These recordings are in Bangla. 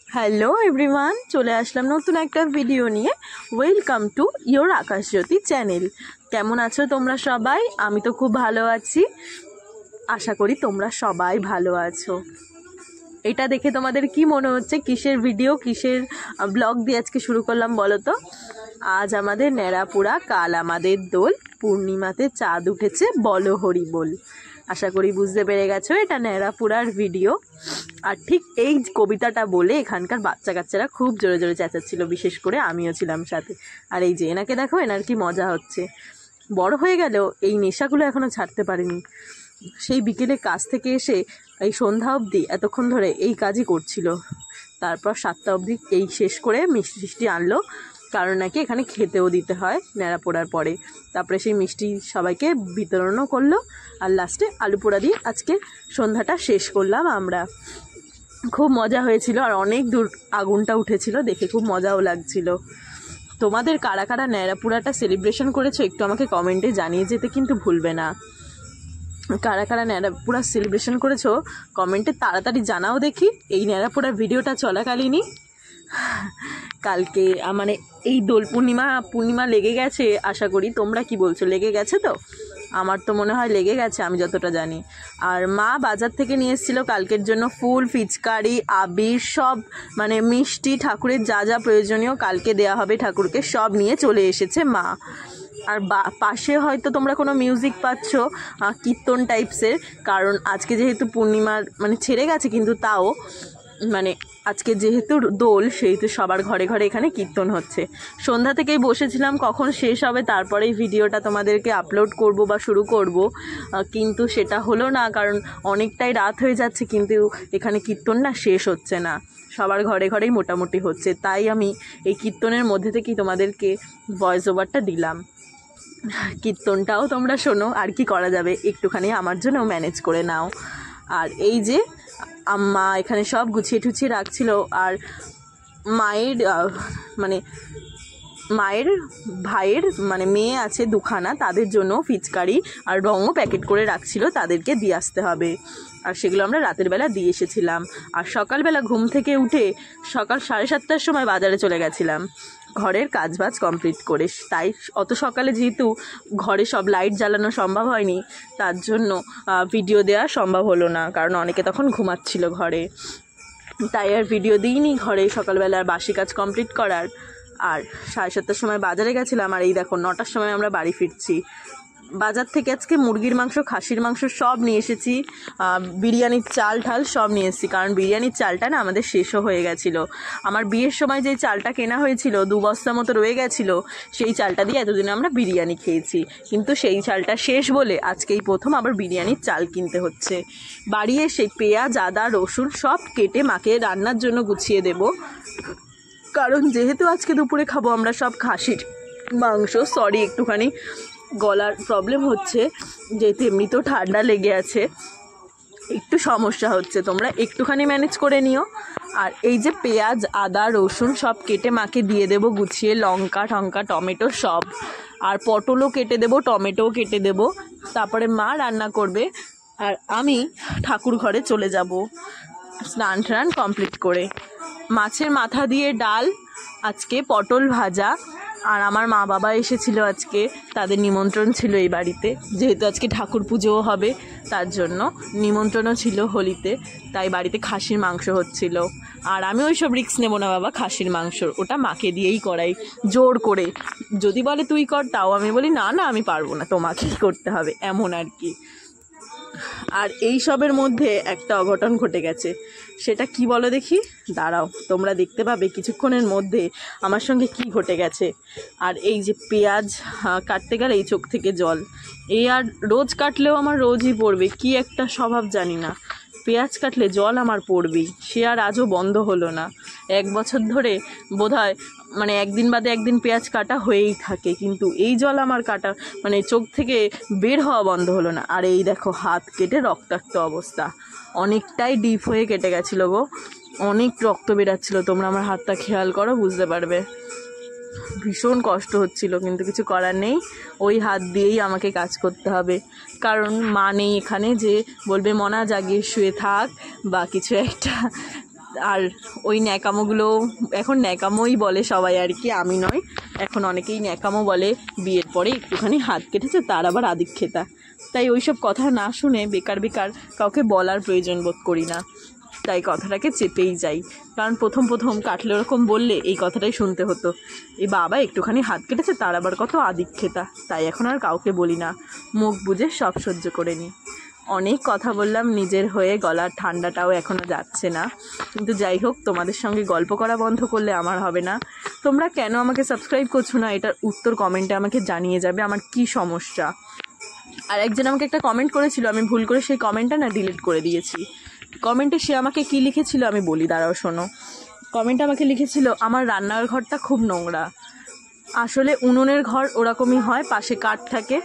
হ্যালো এভরিওয়ান, চলে আসলাম নতুন একটা ভিডিও নিয়ে। Welcome to your Akashjyoti channel. কেমন আছো তোমরা সবাই? আমি তো খুব ভালো আছি, আশা করি তোমরা সবাই ভালো আছো। এটা দেখে তোমাদের কি মনে হচ্ছে? কিসের ভিডিও, কিসের ব্লগ দিয়ে আজকে শুরু করলাম বলো তো? আজ আমাদের ন্যাড়াপোড়া, কাল আমাদের দোল, পূর্ণিমাতে চাঁদ উঠেছে, বলো হরি বল। আশা করি বুঝতে পেরে গেছো এটা ন্যাড়াপোড়ার ভিডিও। আর ঠিক এই কবিতাটা বলে এখানকার বাচ্চা কাচ্চারা খুব জোরে জোরে চেঁচাচ্ছিল, বিশেষ করে আমিও ছিলাম সাথে। আর এই যে এনাকে দেখো, এনার কি মজা হচ্ছে। বড় হয়ে গেলেও এই নেশাগুলো এখনও ছাড়তে পারেনি। সেই বিকেলে কাজ থেকে এসে এই সন্ধ্যা অবধি এতক্ষণ ধরে এই কাজই করছিল। তারপর 7টা অবধি এই শেষ করে মিষ্টি আনলো, কারণ নাকি এখানে খেতেও দিতে হয় ন্যাড়াপোড়ার পরে। তারপরে সেই মিষ্টি সবাইকে বিতরণও করলো। আর লাস্টে আলু পোড়া দিয়ে আজকে সন্ধ্যাটা শেষ করলাম আমরা। খুব মজা হয়েছিল, আর অনেক দূর আগুনটা উঠেছিল, দেখে খুব মজাও লাগছিল। তোমাদের কারা কারা ন্যাড়াপোড়াটা সেলিব্রেশন করেছো একটু আমাকে কমেন্টে জানিয়ে যেতে কিন্তু ভুলবে না। কারা কারা ন্যাড়াপোড়া সেলিব্রেশন করেছো কমেন্টে তাড়াতাড়ি জানাও দেখি, এই ন্যাড়াপোড়ার ভিডিওটা চলাকালীনই। কালকে মানে এই দোল পূর্ণিমা লেগে গেছে, আশা করি। তোমরা কি বলছো, লেগে গেছে তো? আমার তো মনে হয় লেগে গেছে, আমি যতটা জানি। আর মা বাজার থেকে নিয়ে এসেছিলো কালকের জন্য ফুল, পিচকারি, আবির, সব মানে মিষ্টি, ঠাকুরের যা যা প্রয়োজনীয় কালকে দেয়া হবে ঠাকুরকে, সব নিয়ে চলে এসেছে মা। আর পাশে হয়তো তোমরা কোনো মিউজিক পাচ্ছ, কীর্তন টাইপসের, কারণ আজকে যেহেতু পূর্ণিমার মানে ছেড়ে গেছে, কিন্তু তাও মানে আজকে যেহেতু দোল, সেহেতু সবার ঘরে ঘরে এখানে কীর্তন হচ্ছে। সন্ধ্যা থেকেই বসেছিলাম কখন শেষ হবে তারপরেই ভিডিওটা তোমাদেরকে আপলোড করব বা শুরু করব, কিন্তু সেটা হলো না, কারণ অনেকটাই রাত হয়ে যাচ্ছে, কিন্তু এখানে কীর্তন না শেষ হচ্ছে না, সবার ঘরে ঘরেই মোটামুটি হচ্ছে। তাই আমি এই কীর্তনের মধ্যে থেকেই তোমাদেরকে ভয়েস ওভারটা দিলাম। কীর্তনটাও তোমরা শোনো, আর কি করা যাবে, একটুখানি আমার জন্য ম্যানেজ করে নাও। আর এই যে আম্মা এখানে সব গুছিয়ে টুছিয়ে রাখছিল, আর মায়ের ভাইয়ের মানে মেয়ে আছে দুখানা, তাদের জন্য পিচকারি আর রঙও প্যাকেট করে রাখছিল, তাদেরকে দিয়ে আসতে হবে। আর সেগুলো আমরা রাতের বেলা দিয়ে এসেছিলাম। আর সকালবেলা ঘুম থেকে উঠে সকাল 7:30টার সময় বাজারে চলে গেছিলাম ঘরের কাজবাজ কমপ্লিট করে। তাই অত সকালে যেহেতু ঘরে সব লাইট জ্বালানো সম্ভব হয়নি, তার জন্য ভিডিও দেওয়া সম্ভব হলো না, কারণ অনেকে তখন ঘুমাচ্ছিল ঘরে। তাই আর ভিডিও দিইনি ঘরে সকালবেলা আর বাসি কাজ কমপ্লিট করার। আর 7:30টার সময় বাজারে গেছিলাম, আর এই দেখো 9টার সময় আমরা বাড়ি ফিরছি। বাজার থেকে আজকে মুরগির মাংস, খাসির মাংস সব নিয়ে এসেছি, বিরিয়ানির চাল ঠাল সব নিয়ে এসেছি, কারণ বিরিয়ানির চালটা না আমাদের শেষও হয়ে গেছিলো। আমার বিয়ের সময় যে চালটা কেনা হয়েছিল 2 বস্তা মতো রয়ে গেছিলো, সেই চালটা দিয়ে এতদিন আমরা বিরিয়ানি খেয়েছি, কিন্তু সেই চালটা শেষ বলে আজকেই প্রথম আবার বিরিয়ানির চাল কিনতে হচ্ছে। বাড়ি এসে পেঁয়াজ, আদা, রসুন সব কেটে মাকে রান্নার জন্য গুছিয়ে দেব, কারণ যেহেতু আজকে দুপুরে খাবো আমরা সব খাসির মাংস। সরি, একটুখানি গলার প্রবলেম হচ্ছে, যেহেতু এমনিতেও ঠান্ডা লেগে আছে, একটু সমস্যা হচ্ছে, তোমরা একটুখানি ম্যানেজ করে নিও। আর এই যে পেঁয়াজ, আদা, রসুন সব কেটে মাকে দিয়ে দেবো গুছিয়ে, লঙ্কা টঙ্কা, টমেটো সব, আর পটলও কেটে দেবো, টমেটোও কেটে দেবো। তারপরে মা রান্না করবে, আর আমি ঠাকুর ঘরে চলে যাব স্নান টান কমপ্লিট করে। মাছের মাথা দিয়ে ডাল, আজকে পটল ভাজা। আর আমার মা বাবা এসেছিলো আজকে, তাদের নিমন্ত্রণ ছিল এই বাড়িতে, যেহেতু আজকে ঠাকুর পুজোও হবে, তার জন্য নিমন্ত্রণও ছিল হোলিতে, তাই বাড়িতে খাসির মাংস হচ্ছিল। আর আমি ওই সব রিস্ক নেবো না বাবা, খাসির মাংস ওটা মাকে দিয়েই করাই জোর করে। যদি বলে তুই কর, তাও আমি বলি না না আমি পারবো না, তোমাকেই করতে হবে, এমন আর কি। আর এই সবের মধ্যে একটা অঘটন ঘটে গেছে, সেটা কি বলো দেখি? দাঁড়াও, তোমরা দেখতে পাবে কিছুক্ষণের মধ্যে আমার সঙ্গে কি ঘটে গেছে। আর এই যে পেঁয়াজ কাটতে গেলে এই চোখ থেকে জল, এই আর রোজ কাটলেও আমার রোজই পড়বে, কি একটা স্বভাব জানি না, পেঁয়াজ কাটলে জল আমার পড়বেই, সে আর আজও বন্ধ হলো না। 1 বছর ধরে বোধহয় মানে একদিন বাদে একদিন পেঁয়াজ কাটা হয়েই থাকে, কিন্তু এই জল আমার কাটা মানে চোখ থেকে বের হওয়া বন্ধ হলো না। আর এই দেখো হাত কেটে রক্তাক্ত অবস্থা, অনেকটাই ডিপ হয়ে কেটে গেছিলো গো, অনেক রক্ত বেরাচ্ছিলো, তোমরা আমার হাতটা খেয়াল করো বুঝতে পারবে। ভীষণ কষ্ট হচ্ছিল, কিন্তু কিছু করার নেই, ওই হাত দিয়েই আমাকে কাজ করতে হবে, কারণ মা নেই এখানে যে বলবে মনা জাগিয়ে শুয়ে থাক বা কিছু একটা, আর ওই ন্যাকামোগুলো এখন ন্যাকামোই বলে সবাই আর কি, আমি নয়, এখন অনেকেই ন্যাকামো বলে। বিয়ের পরে একটুখানি হাত কেটেছে তার আবার আদিক্ষেতা, তাই ওইসব কথা না শুনে বেকার বেকার কাউকে বলার প্রয়োজন বোধ করি না, তাই কথাটাকে চেপেই যাই। কারণ প্রথম প্রথম কাটলে ওরকম বললে এই কথাটাই শুনতে হতো, এই বাবা একটুখানি হাত কেটেছে তার আবার কত আদিক্ষেতা, তাই এখন আর কাউকে বলি না, মুখ বুজে সব সহ্য করে নিই। অনেক কথা বললাম নিজের হয়ে, গলার ঠান্ডাটাও এখনও যাচ্ছে না, কিন্তু যাই হোক, তোমাদের সঙ্গে গল্প করা বন্ধ করলে আমার হবে না। তোমরা কেন আমাকে সাবস্ক্রাইব করছো না এটার উত্তর কমেন্টে আমাকে জানিয়ে যাবে, আমার কি সমস্যা। আর একজন আমাকে একটা কমেন্ট করেছিল, আমি ভুল করে সেই কমেন্টটা না ডিলিট করে দিয়েছি। কমেন্টে সে আমাকে কি লিখেছিল আমি বলি, দাঁড়াও শোনো। কমেন্টে আমাকে লিখেছিল, আমার রান্নার ঘরটা খুব নোংরা। আসলে উনুনের ঘর ওরকমই হয়, পাশে কাঠ থাকে।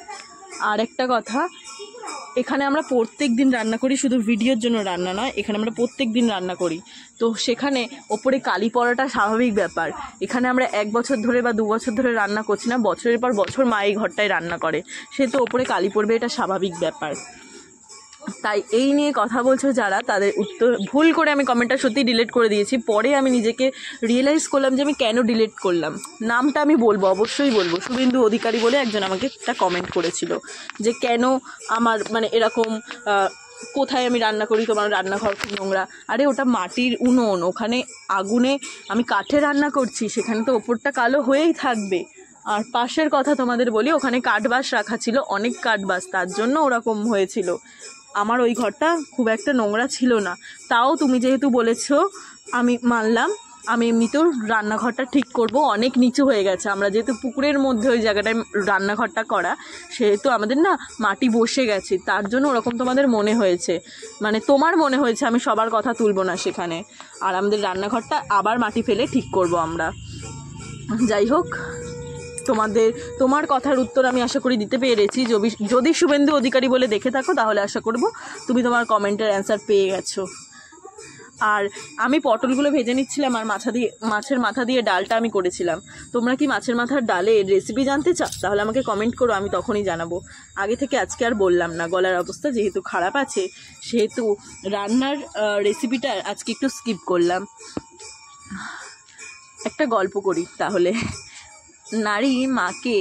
আর একটা কথা, এখানে আমরা প্রত্যেক দিন রান্না করি, শুধু ভিডিওর জন্য রান্না নয়, এখানে আমরা প্রত্যেক দিন রান্না করি, তো সেখানে ওপরে কালি পড়াটা স্বাভাবিক ব্যাপার। এখানে আমরা 1 বছর ধরে বা 2 বছর ধরে রান্না করছি না, বছরের পর বছর মা এই ঘরটায় রান্না করে, সে তো ওপরে কালি পড়বে, এটা স্বাভাবিক ব্যাপার। তাই এই নিয়ে কথা বলছো যারা, তাদের উত্তর ভুল করে আমি কমেন্টটা সত্যি ডিলিট করে দিয়েছি। পরে আমি নিজেকে রিয়েলাইজ করলাম যে আমি কেন ডিলিট করলাম। নামটা আমি বলবো, অবশ্যই বলবো। শুভেন্দু অধিকারী বলে একজন আমাকে একটা কমেন্ট করেছিল যে কেন আমার মানে এরকম কোথায় আমি রান্না করি তোমার রান্নাঘর খুব নোংরা। আরে ওটা মাটির উনুন, ওখানে আগুনে আমি কাঠে রান্না করছি, সেখানে তো ওপরটা কালো হয়েই থাকবে। আর পাশের কথা তোমাদের বলি, ওখানে কাঠবাস রাখা ছিল, অনেক কাঠবাস, তার জন্য ওরকম হয়েছিল। আমার ওই ঘরটা খুব একটা নোংরা ছিল না। তাও তুমি যেহেতু বলেছো, আমি মানলাম, আমি এমনিতেও রান্নাঘরটা ঠিক করব, অনেক নিচু হয়ে গেছে। আমরা যেহেতু পুকুরের মধ্যে ওই জায়গাটায় রান্নাঘরটা করা, সেহেতু আমাদের না মাটি বসে গেছে, তার জন্য ওরকম তোমাদের মনে হয়েছে, মানে তোমার মনে হয়েছে। আমি সবার কথা তুলবো না সেখানে। আর আমাদের রান্নাঘরটা আবার মাটি ফেলে ঠিক করব আমরা। যাই হোক, তোমার কথার উত্তর আমি আশা করি দিতে পেরেছি। যদি শুভেন্দু অধিকারী বলে দেখে থাকো, তাহলে আশা করব তুমি তোমার কমেন্টের অ্যান্সার পেয়ে গেছো। আর আমি পটলগুলো ভেজে নিচ্ছিলাম, আর মাছের মাথা দিয়ে ডালটা আমি করেছিলাম। তোমরা কি মাছের মাথার ডালের রেসিপি জানতে চাও? তাহলে আমাকে কমেন্ট করো, আমি তখনই জানাবো। আগে থেকে আজকে আর বললাম না, গলার অবস্থা যেহেতু খারাপ আছে, সেহেতু রান্নার রেসিপিটা আজকে একটু স্কিপ করলাম। একটা গল্প করি তাহলে। নারী মাকে,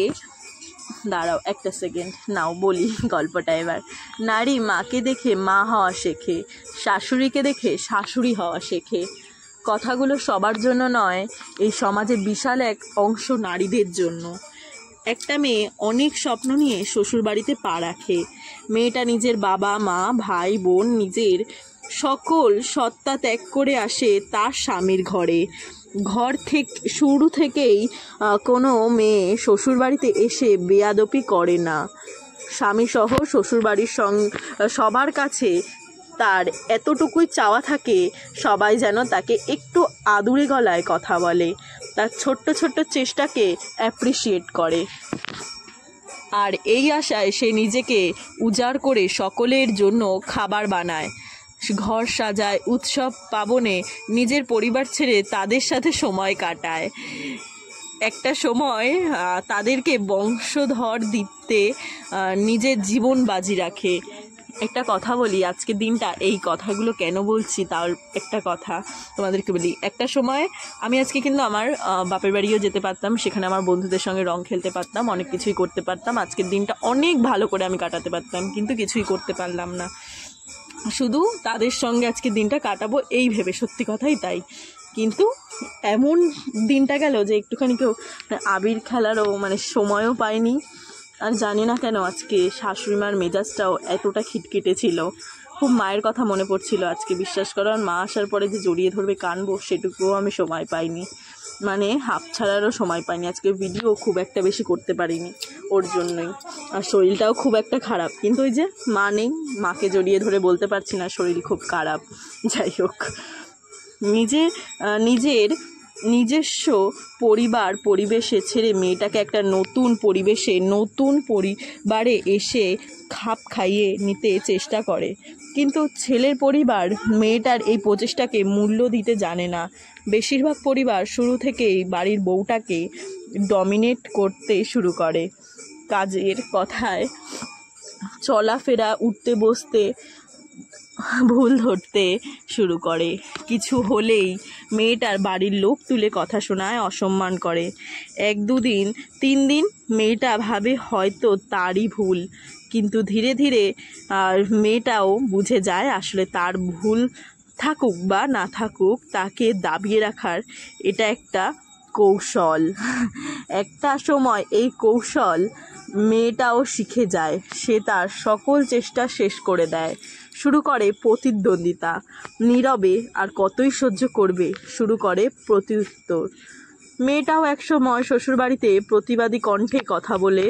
দাঁড়াও একটা সেকেন্ড, নাও বলি গল্পটা এবার। নারী মাকে দেখে মা হওয়া শেখে, শাশুড়িকে দেখে শাশুড়ি হওয়া শেখে। কথাগুলো সবার জন্য নয়, এই সমাজে বিশাল এক অংশ নারীদের জন্য। একটা মেয়ে অনেক স্বপ্ন নিয়ে শ্বশুরবাড়িতে পা রাখে। মেয়েটা নিজের বাবা মা ভাই বোন নিজের সকল সত্তা ত্যাগ করে আসে তার স্বামীর ঘরে। ঘর থেকে শুরু থেকেই কোনো মেয়ে শ্বশুরবাড়িতে এসে বেয়াদপি করে না। স্বামীসহ শ্বশুরবাড়ির সবার কাছে তার এতটুকুই চাওয়া থাকে, সবাই যেন তাকে একটু আদুরে গলায় কথা বলে, তার ছোট্ট ছোট্ট চেষ্টাকে অ্যাপ্রিসিয়েট করে। আর এই আশায় সে নিজেকে উজাড় করে সকলের জন্য খাবার বানায়, ঘর সাজায়, উৎসব পার্বণে নিজের পরিবার ছেড়ে তাদের সাথে সময় কাটায়। একটা সময় তাদেরকে বংশধর দিতে নিজের জীবন বাজি রাখে। একটা কথা বলি, আজকের দিনটা এই কথাগুলো কেন বলছি তার একটা কথা তোমাদেরকে বলি। একটা সময় আমি আজকে কিন্তু আমার বাপের বাড়িও যেতে পারতাম, সেখানে আমার বন্ধুদের সঙ্গে রং খেলতে পারতাম, অনেক কিছুই করতে পারতাম, আজকের দিনটা অনেক ভালো করে আমি কাটাতে পারতাম, কিন্তু কিছুই করতে পারলাম না। শুধু তাদের সঙ্গে আজকে দিনটা কাটাবো এই ভেবে, সত্যি কথাই তাই। কিন্তু এমন দিনটা গেল যে একটুখানি কেউ আবির খেলারও মানে সময়ও পায়নি। আর জানি না কেন আজকে শাশুড়ি মার মেজাজটাও এতটা খিটখিটে ছিল। খুব মায়ের কথা মনে পড়ছিল আজকে, বিশ্বাস করো। আর মা আসার পরে যে জড়িয়ে ধরবে কানবো, সেটুকুও আমি সময় পাইনি, মানে হাফ ছাড়ারও সময় পাইনি। আজকে ভিডিও খুব একটা বেশি করতে পারিনি ওর জন্যই। আর শরীরটাও খুব একটা খারাপ, কিন্তু ওই যে মা নেই, মাকে জড়িয়ে ধরে বলতে পারছি না শরীর খুব খারাপ। যাই হোক, নিজস্ব পরিবার পরিবেশে ছেড়ে মেয়েটাকে একটা নতুন পরিবেশে নতুন পরিবারে এসে খাপ খাইয়ে নিতে চেষ্টা করে, কিন্তু ছেলের পরিবার মেয়েটার এই প্রচেষ্টাকে মূল্য দিতে জানে না। বেশিরভাগ পরিবার শুরু থেকেই বাড়ির বউটাকে ডমিনেট করতে শুরু করে। কাজের কথায়, চলাফেরা, উঠতে বসতে, ভুল ধরতে শুরু করে। কিছু হলেই মেয়েটার বাড়ির লোক তুলে কথা শোনায়, অসম্মান করে। 1-2 দিন 3 দিন মেয়েটা ভাবে হয়তো তারই ভুল, কিন্তু ধীরে ধীরে মেয়েটাও বুঝে যায় আসলে তার ভুল থাকুক বা না থাকুক, তাকে দাবিয়ে রাখার এটা একটা কৌশল। একটা সময় এই কৌশল মেয়েটাও শিখে যায়। সে তার সকল চেষ্টা শেষ করে দেয়, শুরু করে প্রতিদ্বন্দ্বিতা। নীরবে আর কতই সহ্য করবে, শুরু করে প্রত্যুত্তর। মেয়েটাও একসময় শ্বশুরবাড়িতে প্রতিবাদী কণ্ঠে কথা বলা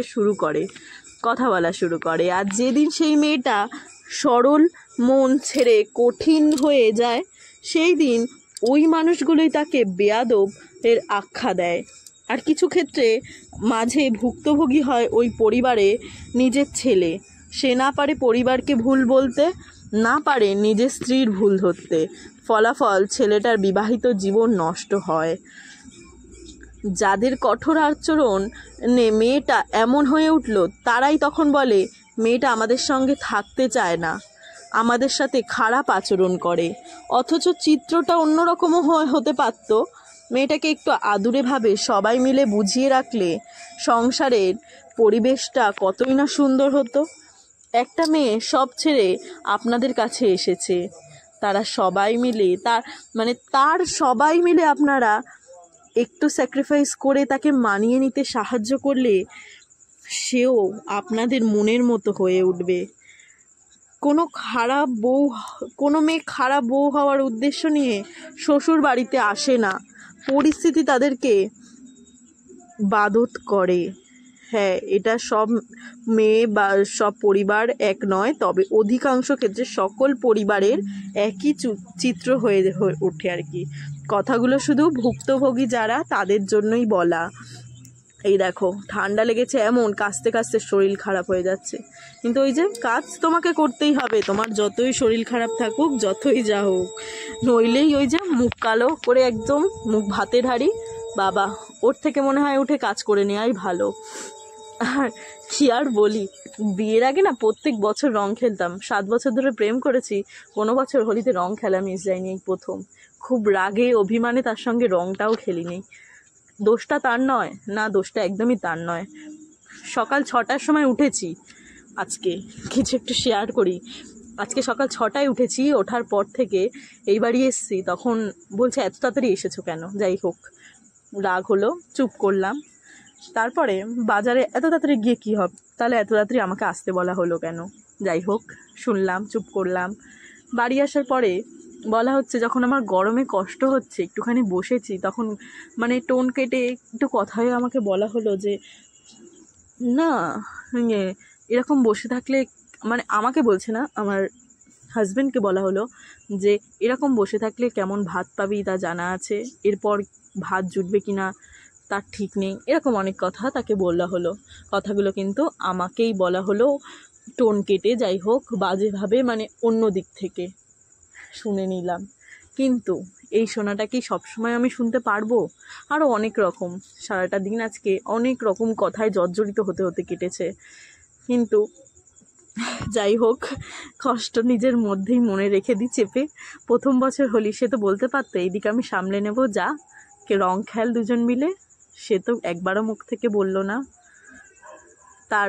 শুরু করে। আর যেদিন সেই মেয়েটা সরল মন ছেড়ে কঠিন হয়ে যায়, সেই দিন ওই মানুষগুলোই তাকে বেয়াদব এর আখ্যা দেয়। আর কিছু ক্ষেত্রে মাঝে ভুক্তভোগী হয় ওই পরিবারে নিজের ছেলে। সে না পারে পরিবারকে ভুল বলতে, না পারে নিজের স্ত্রীর ভুল ধরতে। ফলাফল ছেলেটার বিবাহিত জীবন নষ্ট হয়। যাদের কঠোর আচরণে মেয়েটা এমন হয়ে উঠল, তারাই তখন বলে মেয়েটা আমাদের সঙ্গে থাকতে চায় না, আমাদের সাথে খারাপ আচরণ করে। অথচ চিত্রটা অন্যরকমও হতে পারত। মেয়েটাকে একটু আদুরেভাবে সবাই মিলে বুঝিয়ে রাখলে সংসারের পরিবেশটা কতই না সুন্দর হতো। একটা মেয়ে সব ছেড়ে আপনাদের কাছে এসেছে, তারা সবাই মিলে তার সবাই মিলে আপনারা একটু স্যাক্রিফাইস করে তাকে মানিয়ে নিতে সাহায্য করলে সেও আপনাদের মনের মতো হয়ে উঠবে। কোনো মেয়ে খারাপ বউ হওয়ার উদ্দেশ্য নিয়ে শ্বশুর বাড়িতে আসে না, পরিস্থিতি তাদেরকে বাধ্য করে। হ্যাঁ, এটা সব মেয়ে বা সব পরিবার এক নয়, তবে অধিকাংশ ক্ষেত্রে সকল পরিবারের একই চিত্র হয়ে ওঠে আর কি। কথাগুলো শুধু ভুক্তভোগী যারা তাদের জন্যই বলা। এই দেখো, ঠান্ডা লেগেছে এমন, কাশতে কাশতে শরীর খারাপ হয়ে যাচ্ছে, কিন্তু ওই যে কাজ তোমাকে করতেই হবে, তোমার যতই শরীর খারাপ থাকুক, যতই যা হোক। নইলেই ওই যে মুখ কালো করে একদম মুখ ভাতের হাঁড়ি, বাবা ওর থেকে মনে হয় উঠে কাজ করে নেওয়াই ভালো। আর কি আর বলি, বিয়ের আগে না প্রত্যেক বছর রং খেলতাম। 7 বছর ধরে প্রেম করেছি, কোনো বছর হোলিতে রং খেলা মিস যায়নি, এই প্রথম। খুব রাগে অভিমানে তার সঙ্গে রংটাও খেলিনি। দোষটা তার নয়, না দোষটা একদমই তার নয়। সকাল 6টার সময় উঠেছি। আজকে কিছু একটু শেয়ার করি। আজকে সকাল 6টায় উঠেছি, ওঠার পর থেকে এই বাড়ি এসছি, তখন বলছে এত তাড়াতাড়ি এসেছো কেন। যাই হোক, রাগ হলো, চুপ করলাম। তারপরে বাজারে এত তাড়াতাড়ি গিয়ে কী হবে, তাহলে এত তাড়াতাড়ি আমাকে আসতে বলা হলো কেন। যাই হোক, শুনলাম, চুপ করলাম। বাড়ি আসার পরে বলা হচ্ছে যখন আমার গরমে কষ্ট হচ্ছে, একটুখানি বসেছি, তখন টোন কেটে একটু কথায় আমাকে বলা হলো যে না, এরকম বসে থাকলে, আমাকে বলছে না, আমার হাজব্যান্ডকে বলা হলো যে এরকম বসে থাকলে কেমন ভাত পাবি তা জানা আছে, এরপর ভাত জুটবে কিনা তার ঠিক নেই। এরকম অনেক কথা তাকে বলা হলো। কথাগুলো কিন্তু আমাকেই বলা হলো টোন কেটে। যাই হোক, বাজেভাবে, অন্য দিক থেকে শুনে নিলাম। কিন্তু এই শোনাটা কি সবসময় আমি শুনতে পারবো? আরও অনেক রকম, সারাটা দিন আজকে অনেক রকম কথায় জর্জরিত হতে হতে কেটেছে। কিন্তু যাই হোক, কষ্ট নিজের মধ্যেই মনে রেখে দিই চেপে। প্রথম বছর হোলি, সে তো বলতে পারতো এইদিকে আমি সামলে নেব, যা কে রং খেল দুজন মিলে। সে তো একবারও মুখ থেকে বলল না। তার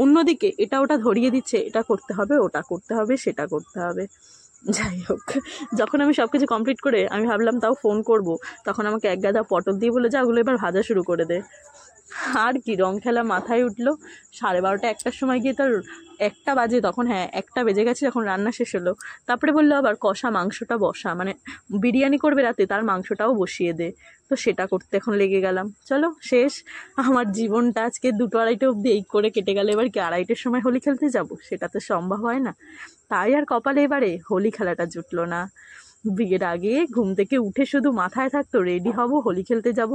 অন্যদিকে এটা ওটা ধরিয়ে দিচ্ছে, এটা করতে হবে, ওটা করতে হবে, সেটা করতে হবে। যাই হোক, যখন আমি সব কিছু কমপ্লিট করে আমি ভাবলাম তাও ফোন করব, তখন আমাকে এক গাদা পটল দিয়ে বলে, যা ওগুলো এবার ভাজা শুরু করে দে। আর কি, রং খেলা মাথায় উঠলো। 12:30 1টার সময় গিয়ে, তার 1টা বাজে তখন, হ্যাঁ 1টা বেজে গেছে যখন রান্না শেষ হলো। তারপরে বললো আবার কষা মাংসটা বসা, বিরিয়ানি করবে রাতে, তার মাংসটাও বসিয়ে দে। তো সেটা করতে এখন লেগে গেলাম। চলো, শেষ আমার জীবনটা আজকে 2-2-2:30 অবধি এই করে কেটে গেল। এবার কি 2:30টার সময় হোলি খেলতে যাব? সেটা তো সম্ভব হয় না। তাই আর কপালে এবারে হোলি খেলাটা জুটলো না। বিয়ের আগে ঘুম থেকে উঠে শুধু মাথায় থাকতো রেডি হব, হোলি খেলতে যাব,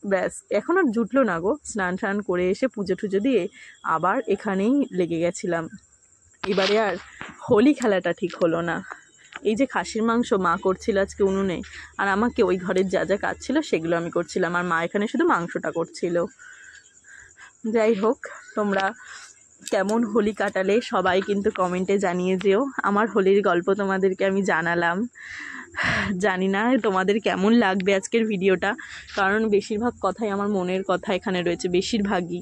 ব্যাস। এখন আর জুটলো না গো। স্নান করে এসে পুজো টুজো দিয়ে আবার এখানেই লেগে গেছিলাম। এবারে আর হোলি খেলাটা ঠিক হলো না। এই যে খাসির মাংস মা করছিল আজকে উনুনে, আর আমাকে ওই ঘরের যা যা কাজ ছিল সেগুলো আমি করছিলাম, আর মা এখানে শুধু মাংসটা করছিল। যাই হোক, তোমরা কেমন হোলি কাটালে সবাই কিন্তু কমেন্টে জানিয়ে যেও। আমার হোলির গল্প তোমাদেরকে আমি জানালাম, জানি না তোমাদের কেমন লাগবে আজকের ভিডিওটা, কারণ বেশিরভাগ কথাই আমার মনের কথা এখানে রয়েছে, বেশিরভাগই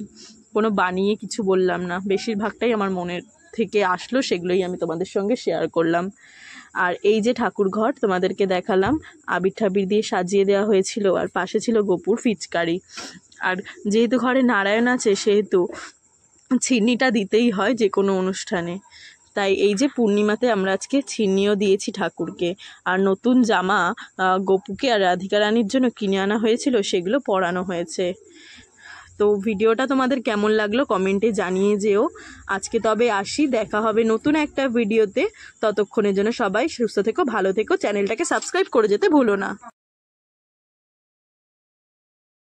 কোনো বানিয়ে কিছু বললাম না, বেশিরভাগটাই আমার মনের থেকে আসলো, সেগুলোই আমি তোমাদের সঙ্গে শেয়ার করলাম। আর এই যে ঠাকুর ঘর তোমাদেরকে দেখালাম, আবির ঠাবির দিয়ে সাজিয়ে দেওয়া হয়েছিল, আর পাশে ছিল গোপুর ফিচকারি। আর যেহেতু ঘরে নারায়ণ আছে সেহেতু ছিন্নিটা দিতেই হয় যে কোনো অনুষ্ঠানে, তাই এই যে পূর্ণিমাতে আমরা আজকে ছিন্নিও দিয়েছি ঠাকুরকে। আর নতুন জামা গোপুকে আর রাধিকা রানীর জন্য কিনে আনা হয়েছিল, সেগুলো পরানো হয়েছে। তো ভিডিওটা তোমাদের কেমন লাগলো কমেন্টে জানিয়ে যেও। আজকে তবে আসি, দেখা হবে নতুন একটা ভিডিওতে। ততক্ষণের জন্য সবাই সুস্থ থেকো, ভালো থেকো, চ্যানেলটাকে সাবস্ক্রাইব করে যেতে ভুলো না।